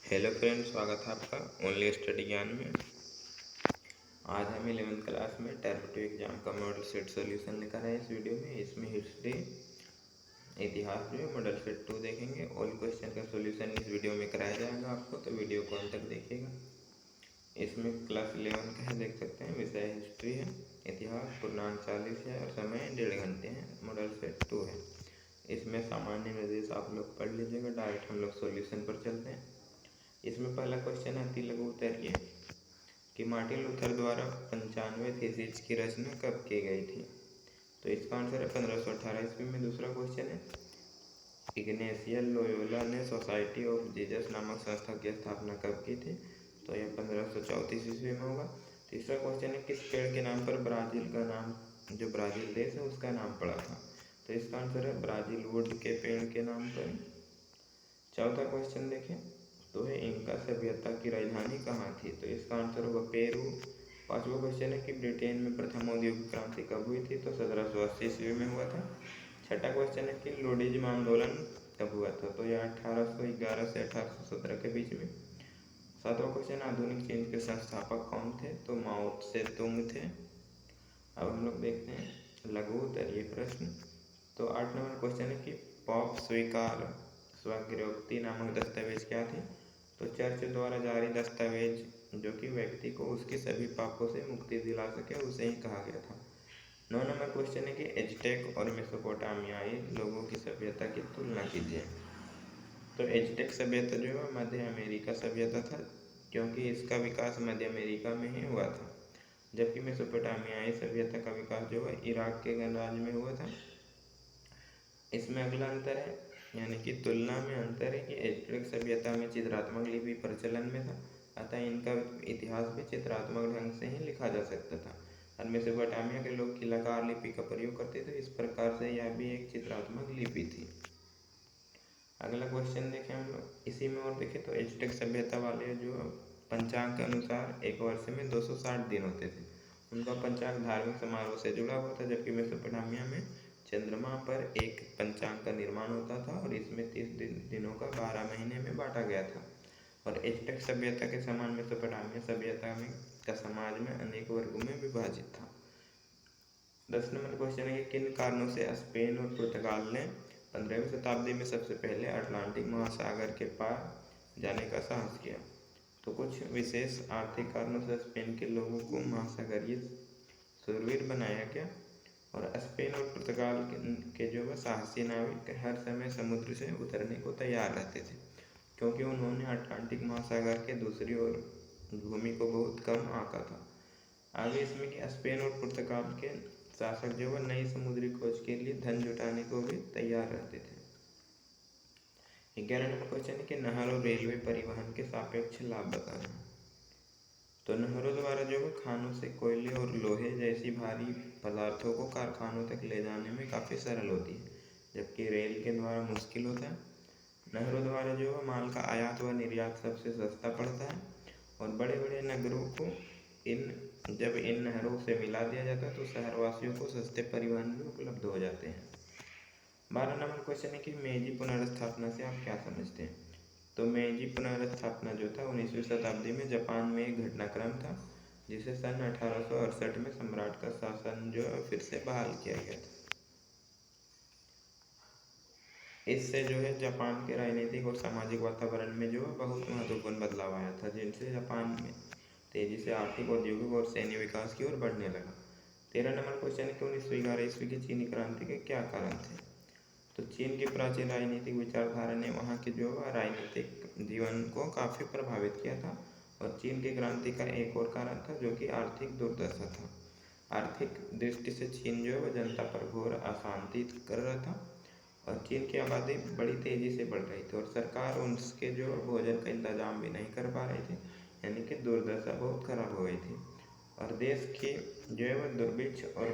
Hello friends, स्वागत है आपका ओनली स्टडी ज्ञान में। आज हम 11th क्लास में टर्म 2 एग्जाम का मॉडल सेट सॉल्यूशन लेकर आए इस वीडियो में। इसमें हिस्ट्री इतिहास जो है मॉडल सेट 2 देखेंगे। ऑल क्वेश्चन का सॉल्यूशन इस वीडियो में कराया जाएगा आपको, तो वीडियो को अंत तक देखिएगा। इसमें क्लास 11 का है, देख सकते हैं। विषय हिस्ट्री है, इतिहास पूर्णांक 40 है और समय 1.5 घंटे है। मॉडल सेट 2 है। इसमें सामान्य निर्देश आप लोग पढ़ लीजिएगा। डायरेक्ट हम लोग सॉल्यूशन पर चलते हैं। इसमें पहला क्वेश्चन है, लघु उत्तरीय कि मार्टिन लूथर द्वारा 95 थीसिस की रचना कब की गई थी? तो इसका आंसर है 1518 ईस्वी में। दूसरा क्वेश्चन है, इग्नेशियस लोयोला ने सोसाइटी ऑफ जीसस नामक संस्था की स्थापना कब की थी? तो यह 1534 ईस्वी में होगा। तीसरा क्वेश्चन है, किस पेड़ के नाम पर ब्राज़ील का नाम, जो ब्राज़ील देश है उसका नाम पड़ा था? तो इसका आंसर है ब्राज़ील वुड के पेड़ के नाम पर। चौथा क्वेश्चन देखें तो है, इंका सभ्यता की राजधानी कहाँ थी? तो इसका आंसर होगा पेरू। पांचवा क्वेश्चन है कि ब्रिटेन में प्रथम औद्योगिक क्रांति कब हुई थी? तो 1780 ईस्वी में हुआ था। छठा क्वेश्चन है कि लुडिज्म आंदोलन कब हुआ था? तो यह 1811 से 1817 के बीच में। सातवां क्वेश्चन, आधुनिक चीन के संस्थापक कौन थे? तो माओ से तुंग थे। अब हम लोग देखते हैं लघु उत्तरीय प्रश्न। तो 8 नंबर क्वेश्चन है कि पॉप स्वीकार स्वगिरोक्ति नामक दस्तावेज क्या थी? तो चर्च द्वारा जारी दस्तावेज जो कि व्यक्ति को उसके सभी पापों से मुक्ति दिला सके, उसे ही कहा गया था। 9 नंबर क्वेश्चन है कि एज़टेक और मेसोपोटामियाई लोगों की सभ्यता की तुलना कीजिए। तो एज़टेक सभ्यता जो है मध्य अमेरिका सभ्यता था, क्योंकि इसका विकास मध्य अमेरिका में ही हुआ था। जबकि मेसोपोटामियाई सभ्यता का विकास जो है इराक के गणराज्य में हुआ था। इसमें अगला अंतर है, यानी कि तुलना में अंतर है कि एज़टेक सभ्यता में चित्रात्मक लिपि प्रचलन में था, अतः इनका इतिहास भी चित्रात्मक ढंग से ही लिखा जा सकता था। और मेसोपोटामिया के लोग किलाकार लिपि का प्रयोग करते थे। इस प्रकार से यह भी एक चित्रात्मक लिपि थी। अगला क्वेश्चन देखें हम लोग इसी में, और देखें तो एज़टेक सभ्यता वाले जो पंचांग के अनुसार एक वर्ष में 260 दिन होते थे। उनका पंचांग धार्मिक समारोह से जुड़ा हुआ था, जबकि मेसोपोटामिया में चंद्रमा पर एक पंचांग का निर्माण होता था और इसमें 30 दिनों का 12 महीने में बांटा गया था। और एज़टेक सभ्यता के समान मेसोपोटामिया सभ्यता में का समाज में अनेक वर्गों में विभाजित था। 10 नंबर क्वेश्चन है कि किन कारणों से स्पेन और पुर्तगाल ने 15वीं शताब्दी में सबसे पहले अटलांटिक महासागर के पार जाने का साहस किया? तो कुछ विशेष आर्थिक कारणों से स्पेन के लोगों को महासागरीय शूरवीर बनाया गया। और स्पेन और पुर्तगाल के जो है साहसी नाविक हर समय समुद्र से उतरने को तैयार रहते थे, क्योंकि उन्होंने अटलांटिक महासागर के दूसरी ओर भूमि को बहुत कम आंका था। आगे इसमें कि स्पेन और पुर्तगाल के शासक जो है नई समुद्री खोज के लिए धन जुटाने को भी तैयार रहते थे। 11 नंबर क्वेश्चन है कि नहर और रेलवे परिवहन के सापेक्ष लाभ बताएं। तो नहरों द्वारा जो है खानों से कोयले और लोहे जैसी भारी पदार्थों को कारखानों तक ले जाने में काफ़ी सरल होती है, जबकि रेल के द्वारा मुश्किल होता है। नहरों द्वारा जो है माल का आयात व निर्यात सबसे सस्ता पड़ता है, और बड़े बड़े नगरों को जब इन नहरों से मिला दिया जाता है तो शहरवासियों को सस्ते परिवहन भी उपलब्ध हो जाते हैं। 12 नंबर क्वेश्चन है कि मेजी पुनर्स्थापना से आप क्या समझते हैं? तो मेजी पुनर्स्थापना जो था 19वीं शताब्दी में जापान में एक घटनाक्रम था, जिसे सन 1868 में सम्राट का शासन जो है फिर से बहाल किया गया था। इससे जो है जापान के राजनीतिक और सामाजिक वातावरण में जो है बहुत महत्वपूर्ण बदलाव आया था, जिनसे जापान में तेजी से आर्थिक, औद्योगिक और सैन्य विकास की ओर बढ़ने लगा। 13 नंबर क्वेश्चन है कि 1911 ईस्वी की चीनी क्रांति के क्या कारण थे? तो चीन की प्राचीन राजनीतिक विचारधारा ने वहाँ के जो राजनीतिक जीवन को काफ़ी प्रभावित किया था। और चीन की क्रांति का एक और कारण था जो कि आर्थिक दुर्दशा था। आर्थिक दृष्टि से चीन जो है जनता पर घोर अशांति कर रहा था, और चीन की आबादी बड़ी तेज़ी से बढ़ रही थी, और सरकार उनके जो भोजन का इंतजाम भी नहीं कर पा रही थी, यानी कि दुर्दशा बहुत खराब हो गई थी। और देश की जो है वह दुर्भिक्ष और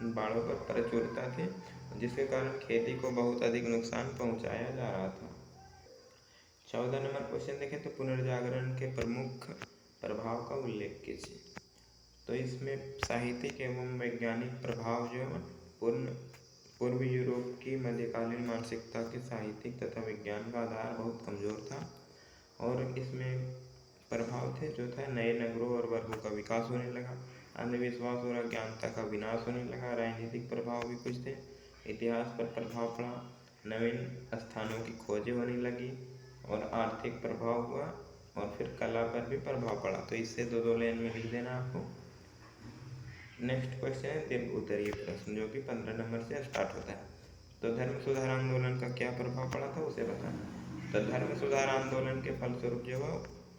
बाढ़ों पर प्रचुरता थी, जिसके कारण खेती को बहुत अधिक नुकसान पहुंचाया जा रहा था। 14 नंबर क्वेश्चन देखें तो पुनर्जागरण के प्रमुख प्रभाव का उल्लेख कीजिए। तो इसमें साहित्यिक एवं वैज्ञानिक प्रभाव जो है पूर्व यूरोप की मध्यकालीन मानसिकता के साहित्यिक तथा विज्ञान का आधार बहुत कमज़ोर था। और इसमें प्रभाव थे जो था नए नगरों और वर्गों का विकास होने लगा, अंधविश्वास और अज्ञानता का विनाश होने लगा, राजनीतिक प्रभाव भी कुछ थे, इतिहास पर प्रभाव पड़ा, नवीन स्थानों की खोजें होने लगी और आर्थिक प्रभाव हुआ और फिर कला पर भी प्रभाव पड़ा। तो इससे दो लाइन में लिख देना आपको। नेक्स्ट क्वेश्चन है दीर्घ उत्तरीय प्रश्न जो कि 15 नंबर से स्टार्ट होता है। तो धर्म सुधार आंदोलन का क्या प्रभाव पड़ा था उसे बताना। तो धर्म सुधार आंदोलन के फलस्वरूप जो है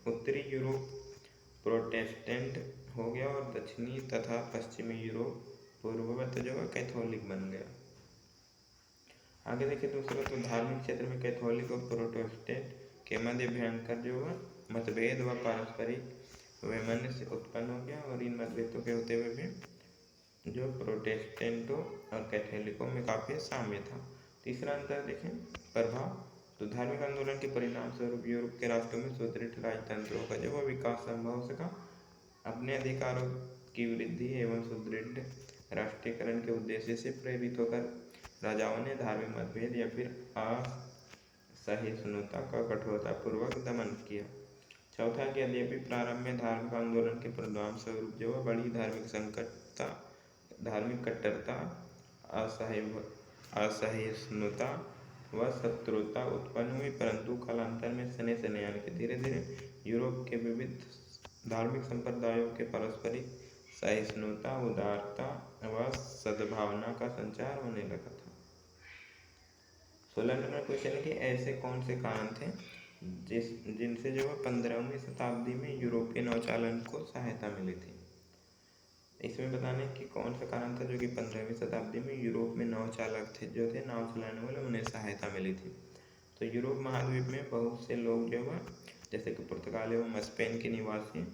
उत्तरी यूरोप प्रोटेस्टेंट हो गया और दक्षिणी तथा पश्चिमी यूरोप पूर्ववत जो है कैथोलिक बन गया। आगे देखिए दूसरा, तो धार्मिक क्षेत्र में कैथोलिक और प्रोटेस्टेंट के मध्य भयंकर जो है मतभेद व पारस्परिक वैमनस्य उत्पन्न हो गया और इन मतभेदों के होते हुए भी जो प्रोटेस्टेंटों और कैथोलिकों में काफ़ी साम्य था। तीसरा अंतर देखें प्रभाव, तो धार्मिक आंदोलन के परिणाम स्वरूप यूरोप के राष्ट्रों में सुदृढ़ राजतंत्रों का जो विकास संभव हो सका। अपने अधिकारों की वृद्धि एवं सुदृढ़ राष्ट्रीयकरण के उद्देश्य से प्रेरित होकर राजाओं ने धार्मिक मतभेद या फिर असहिष्णुता का कठोरतापूर्वक दमन किया। चौथा कि यद्यपि प्रारंभ में धार्मिक आंदोलन के परिणाम स्वरूप जो है बड़ी धार्मिक कट्टरता, असहिष्णुता व शत्रुता उत्पन्न हुई, परंतु कालांतर में सने सने यानी कि धीरे धीरे यूरोप के विविध धार्मिक संप्रदायों के पारस्परिक सहिष्णुता, उदारता व सद्भावना का संचार होने लगा था। 16 नंबर क्वेश्चन है कि ऐसे कौन से कारण थे जिनसे जो है 15वीं शताब्दी में यूरोपीय नौचालन को सहायता मिली थी। इसमें बताने कि कौन सा कारण था जो कि 15वीं शताब्दी में यूरोप में नौचालक थे जो थे नाव चलाने वाले, उन्हें सहायता मिली थी। तो यूरोप महाद्वीप में बहुत से लोग जो है जैसे कि पुर्तगाल एवं स्पेन के निवासी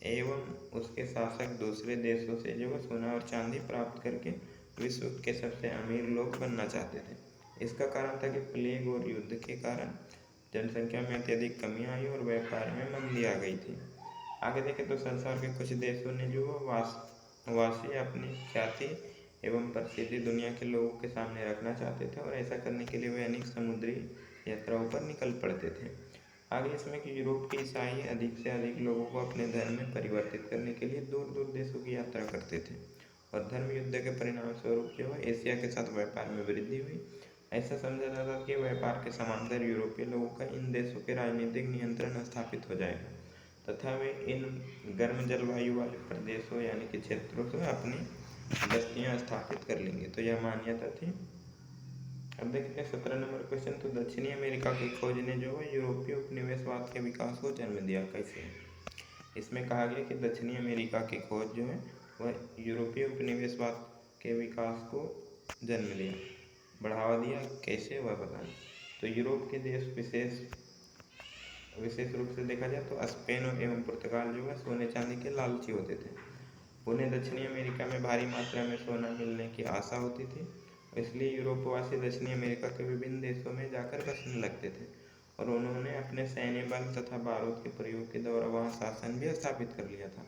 एवं उसके शासक दूसरे देशों से जो है सोना और चांदी प्राप्त करके विश्व के सबसे अमीर लोग बनना चाहते थे। इसका कारण था कि प्लेग और युद्ध के कारण जनसंख्या में अत्यधिक कमी आई और व्यापार में मंदी आ गई थी। आगे देखें तो संसार के कुछ देशों ने जो वासी अपनी ख्याति एवं प्रसिद्धि दुनिया के लोगों के सामने रखना चाहते थे और ऐसा करने के लिए वे अनेक समुद्री यात्राओं पर निकल पड़ते थे। आगे इसमें कि यूरोप के ईसाई अधिक से अधिक लोगों को अपने धर्म में परिवर्तित करने के लिए दूर दूर देशों की यात्रा करते थे और धर्म युद्ध के परिणाम स्वरूप जो है एशिया के साथ व्यापार में वृद्धि हुई। ऐसा समझा जाता था कि व्यापार के समांतर यूरोपीय लोगों का इन देशों के राजनीतिक नियंत्रण स्थापित हो जाएगा तथा वे इन गर्म जलवायु वाले प्रदेशों यानी कि क्षेत्रों से अपनी बस्तियां स्थापित कर लेंगे। तो यह मान्यता थी। अब देखते हैं 17 नंबर क्वेश्चन, तो दक्षिणी अमेरिका की खोज ने जो है यूरोपीय उपनिवेशवाद के विकास को जन्म दिया। कैसे? इसमें कहा गया कि दक्षिणी अमेरिका की खोज जो है वह यूरोपीय उपनिवेशवाद के विकास को जन्म दिया, बढ़ावा दिया। कैसे वह बताएं। तो यूरोप के देश विशेष रूप से देखा जाए तो स्पेन एवं पुर्तगाल जो है सोने चांदी के लालची होते थे। उन्हें दक्षिणी अमेरिका में भारी मात्रा में सोना मिलने की आशा होती थी, इसलिए यूरोपवासी दक्षिणी अमेरिका के विभिन्न देशों में जाकर बसने लगते थे और उन्होंने अपने सैन्य बल तथा बारूद के प्रयोग के द्वारा वहाँ शासन भी स्थापित कर लिया था।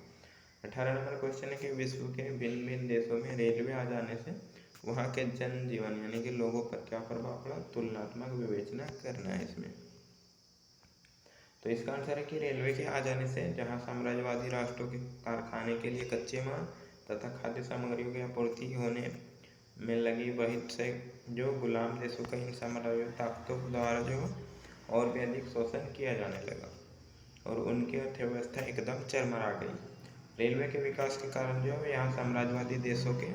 18 नंबर क्वेश्चन है कि विश्व के भिन्न भिन्न देशों में रेलवे आ जाने से वहाँ के जनजीवन यानी कि लोगों पर क्या प्रभाव पड़ा, तुलनात्मक विवेचना करना है इसमें। तो इसका आंसर है कि रेलवे के आ जाने से जहाँ साम्राज्यवादी राष्ट्रों के कारखाने के लिए कच्चे माल तथा खाद्य सामग्रियों की आपूर्ति होने में लगी, वहीं से जो गुलाम देशों का इन साम्राज्यवादी ताकतों द्वारा जो और भी अधिक शोषण किया जाने लगा और उनकी अर्थव्यवस्था एकदम चरमरा गई। रेलवे के विकास के कारण जो है यहाँ साम्राज्यवादी देशों के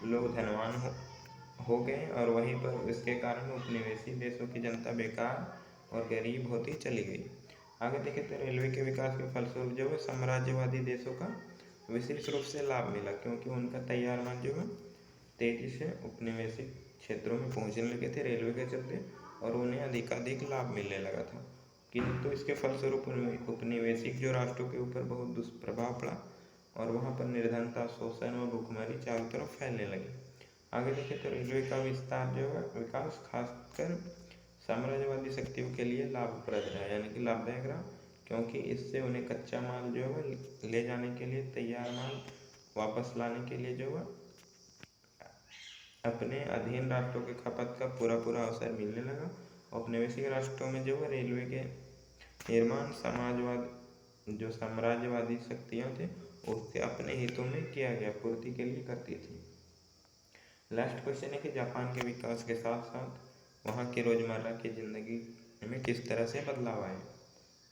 लोग धनवान हो गए और वहीं पर इसके कारण उपनिवेशी देशों की जनता बेकार और गरीब होती चली गई। आगे देखें तो रेलवे के विकास के फलस्वरूप जो है साम्राज्यवादी देशों का विशेष रूप से लाभ मिला क्योंकि उनका तैयार माल जो है तेजी से उपनिवेशिक क्षेत्रों में पहुंचने लगे थे रेलवे के चलते और उन्हें अधिकाधिक लाभ मिलने लगा था। किंतु इसके फलस्वरूप उपनिवेशिक जो राष्ट्रों के ऊपर बहुत दुष्प्रभाव पड़ा और वहाँ पर निर्धनता, शोषण और भुखमरी चारों तरफ फैलने लगी। आगे देखें तो रेलवे का विस्तार जो है विकास खासकर साम्राज्यवादी शक्तियों के लिए लाभप्रद रहा यानी कि लाभदायक रहा क्योंकि इससे उन्हें कच्चा माल जो है ले जाने के लिए, तैयार माल वापस लाने के लिए जो है अपने अधीन राष्ट्रों के खपत का पूरा अवसर मिलने लगा। औपनिवेशिक राष्ट्रों में जो है रेलवे के निर्माण समाजवाद जो साम्राज्यवादी शक्तियाँ थे उससे अपने हितों में किया गया पूर्ति के लिए करती थी। लास्ट क्वेश्चन है कि जापान के विकास के साथ साथ वहाँ की रोज़मर्रा की ज़िंदगी में किस तरह से बदलाव आए।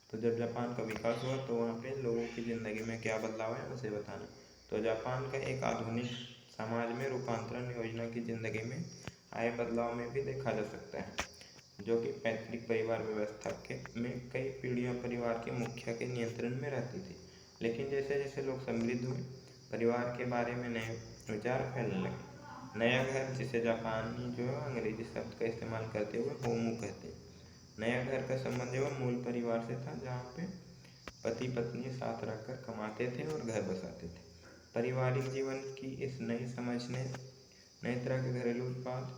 तो जब जापान का विकास हुआ तो वहाँ पे लोगों की ज़िंदगी में क्या बदलाव है उसे बताना। तो जापान का एक आधुनिक समाज में रूपांतरण योजना की ज़िंदगी में आए बदलाव में भी देखा जा सकता है, जो कि पैतृक परिवार व्यवस्था के में कई पीढ़ियाँ परिवार के मुखिया के नियंत्रण में रहती थी। लेकिन जैसे जैसे लोग समृद्ध हुए, परिवार के बारे में नए विचार फैलने लगे। नया घर, जिसे जापानी जो है अंग्रेजी शब्द का इस्तेमाल करते हुए होमू कहते हैं, नया घर का संबंध जो मूल परिवार से था, जहाँ पे पति पत्नी साथ रहकर कमाते थे और घर बसाते थे। पारिवारिक जीवन की इस नई समझ ने नए तरह के घरेलू उत्पाद,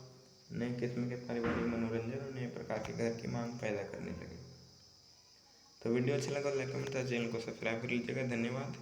नए किस्म के पारिवारिक मनोरंजन और नए प्रकार के घर की मांग पैदा करने लगे। तो वीडियो अच्छा लगा तो लाइक कमेंट, चैनल को सब्सक्राइब कर लीजिएगा। धन्यवाद।